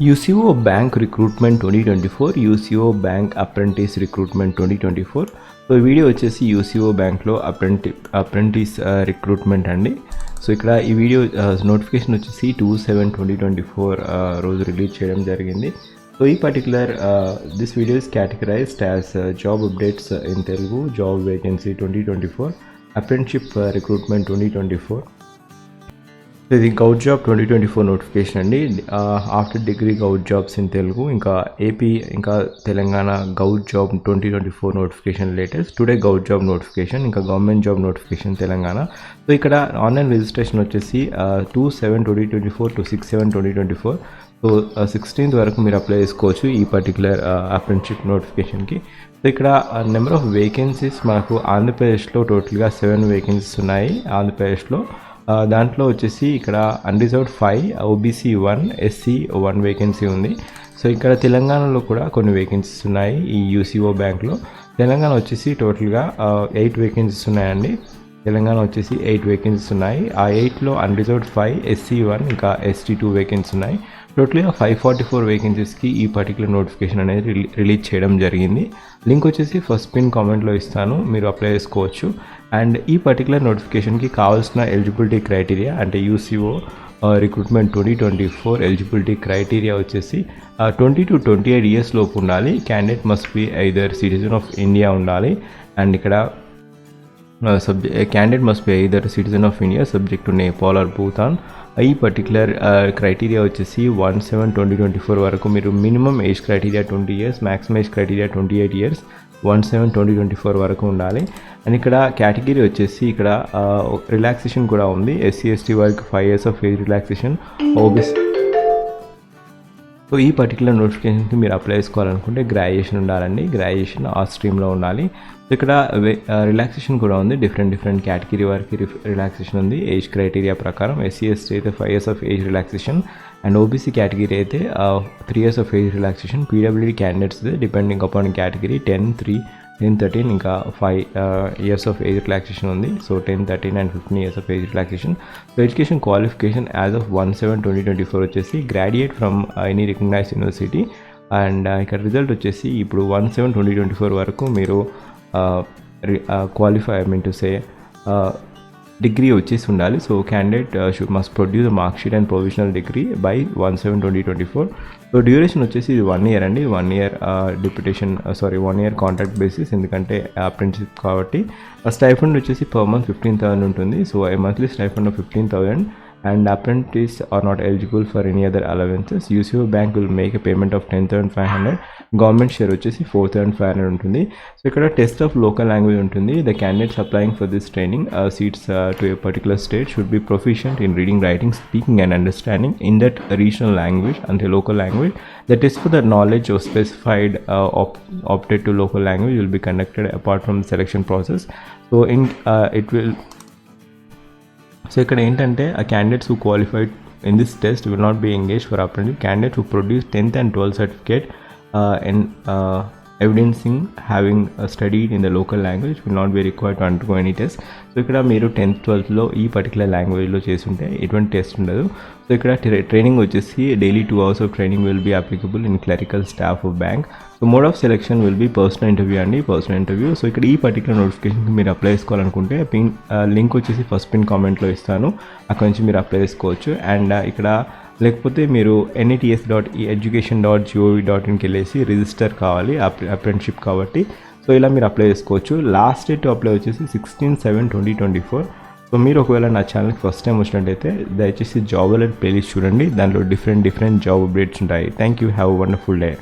UCO Bank Recruitment 2024, UCO Bank Apprentice Recruitment 2024. So ఈ video వచ్చేసి UCO బ్యాంక్లో apprentice recruitment అండి. సో ఇక్కడ ఈ వీడియో నోటిఫికేషన్ వచ్చేసి 2/7/2024 రోజు రిలీజ్ చేయడం జరిగింది. సో ఈ particular this video is categorized as job updates in Telugu, job vacancy 2024, apprenticeship recruitment 2024. ఇది గౌట్ జాబ్ 2024 నోటిఫికేషన్ అండి. After degree govt jobs in Telugu, ఇంకా ఏపీ ఇంకా Telangana govt job 2024 notification latest. Today govt job notification, ఇంకా government job notification Telangana. So ఇక్కడ online registration వచ్చేసి 2/7/2024 to 6/7/2024. So 16th వరకు మీరు apply చేసుకోవచ్చు ఈ పర్టికులర్ అప్రెంటిషిప్ నోటిఫికేషన్కి. సో ఇక్కడ నెంబర్ ఆఫ్ వేకెన్సీస్ మనకు ఆంధ్రప్రదేశ్లో టోటల్గా 7 వేకెన్సీస్ ఉన్నాయి ఆంధ్రప్రదేశ్లో. దాంట్లో వచ్చేసి ఇక్కడ అన్రిజర్వ్డ్ 5, ఓబీసీ 1, ఎస్సీ 1 వేకెన్సీ ఉంది. సో ఇక్కడ తెలంగాణలో కూడా కొన్ని వేకెన్సీస్ ఉన్నాయి ఈ యూసీఓ బ్యాంక్లో. తెలంగాణ వచ్చేసి టోటల్గా 8 వేకెన్సీస్ ఉన్నాయండి. తెలంగాణ వచ్చేసి 8 వేకెన్సీస్ ఉన్నాయి. ఆ 8లో అన్రిజర్వ్డ్ 5, ఎస్సీ 1, ఇంకా ఎస్టీ 2 వేకెన్సీ ఉన్నాయి. టోటల్గా 544 వేకెన్సీస్కి ఈ పర్టికులర్ నోటిఫికేషన్ అనేది రిలీజ్ చేయడం జరిగింది. లింక్ వచ్చేసి ఫస్ట్ పిన్ కామెంట్లో ఇస్తాను, మీరు అప్లై చేసుకోవచ్చు. అండ్ ఈ పర్టికులర్ నోటిఫికేషన్కి కావాల్సిన ఎలిజిబిలిటీ క్రైటీరియా అంటే యూసీఓ రిక్రూట్మెంట్ 2024 ఎలిజిబిలిటీ క్రైటీరియా వచ్చేసి 20 to 28 years లోపు ఉండాలి. Candidate must be either citizen of India ఉండాలి. అండ్ ఇక్కడ candidate must be either citizen of India subject to Nepal or Bhutan. ఈ పర్టికులర్ క్రైటీరియా వచ్చేసి 1/7/2024 వరకు మీరు minimum age criteria 20 years, maximum age criteria 28 years, 1/7/2024 వరకు ఉండాలి. అండ్ ఇక్కడ కేటగిరీ వచ్చేసి ఇక్కడ రిలాక్సేషన్ కూడా ఉంది. ఎస్సీ ఎస్టీ వారికి 5 years of age relaxation, OBC. So ఈ పర్టికులర్ నోటిఫికేషన్కి మీరు అప్లై చేసుకోవాలనుకుంటే గ్రాడ్యుయేషన్ ఉండాలండి. గ్రాడ్యుయేషన్ ఆ స్ట్రీమ్లో ఉండాలి. సో ఇక్కడ రిలాక్సేషన్ కూడా ఉంది. డిఫరెంట్ కేటగిరీ వారికి రిలాక్సేషన్ ఉంది ఏజ్ క్రైటీరియా ప్రకారం. ఎస్సీ ఎస్టీ అయితే 5 years of age relaxation, and OBC category అయితే 3 years of age relaxation. PWD candidates depending upon category 10, 3, 10, 13 ఇంకా 5 years ఆఫ్ ఏజ్ రిలాక్సేషన్ ఉంది. So 10, 13 and 15 years of age relaxation. So education qualification as of 1/7/2024 వచ్చేసి graduate from any recognised university. And ఇక్కడ result వచ్చేసి ఇప్పుడు 1/7/2024 వరకు మీరు qualify to say degree వచ్చేసి ఉండాలి. So candidate must produce mark sheet and provisional degree by 1/7/2024. So duration వచ్చేసి ఇది 1 year అండి. 1 year one year contract basis, ఎందుకంటే అప్రెంటిషిప్ కాబట్టి. స్టైఫండ్ వచ్చేసి పర్ మంత్ 15,000 ఉంటుంది. So monthly stipend of 15,000. and apprentices are not eligible for any other allowances. UCO bank will make a payment of 10,500. Government share వచ్చేసి 4,500 ఉంటుంది. So ఇక్కడ test of local language ఉంటుంది. The candidates applying for this training seats to a particular state should be proficient in reading, writing, speaking and understanding in that regional language అంటే local language. The test for the knowledge of specified opted to local language will be conducted apart from the selection process. So it will. So ఇక్కడ ఏంటంటే candidates who qualified in this test will not be engage for apprentice. Candidate who produce 10th and 12th certificate and evidencing having studied in the local language will not be required to undergo any test. So ఇక్కడ మీరు 10th, 12thలో ఈ particular లాంగ్వేజ్లో చేస్తుంటే ఎటువంటి test ఉండదు. So ఇక్కడ training వచ్చేసి daily 2 hours of training will be applicable in clerical staff of bank. So mode of selection will be personal interview అండి, పర్సనల్ ఇంటర్వ్యూ. సో ఇక్కడ ఈ పర్టికులర్ నోటిఫికేషన్కి మీరు అప్లై చేసుకోవాలనుకుంటే లింక్ వచ్చేసి ఫస్ట్ పిన్ కామెంట్లో ఇస్తాను, అక్కడ నుంచి మీరు అప్లై చేసుకోవచ్చు. అండ్ ఇక్కడ లేకపోతే మీరు net.education.gov.inకి వెళ్ళేసి రిజిస్టర్ కావాలి అప్రెంటిషిప్ కాబట్టి. సో ఇలా మీరు అప్లై చేసుకోవచ్చు. లాస్ట్ డేట్ టు అప్లై వచ్చేసి 16/7/2024. సో మీరు ఒకవేళ నా ఛానల్కి ఫస్ట్ టైం వచ్చినట్టయితే దయచేసి జాబ్ అలర్ట్ ప్లేలిస్ట్ చూడండి, దాంట్లో డిఫరెంట్ జాబ్ అప్డేట్స్ ఉంటాయి. Thank you, have a wonderful day.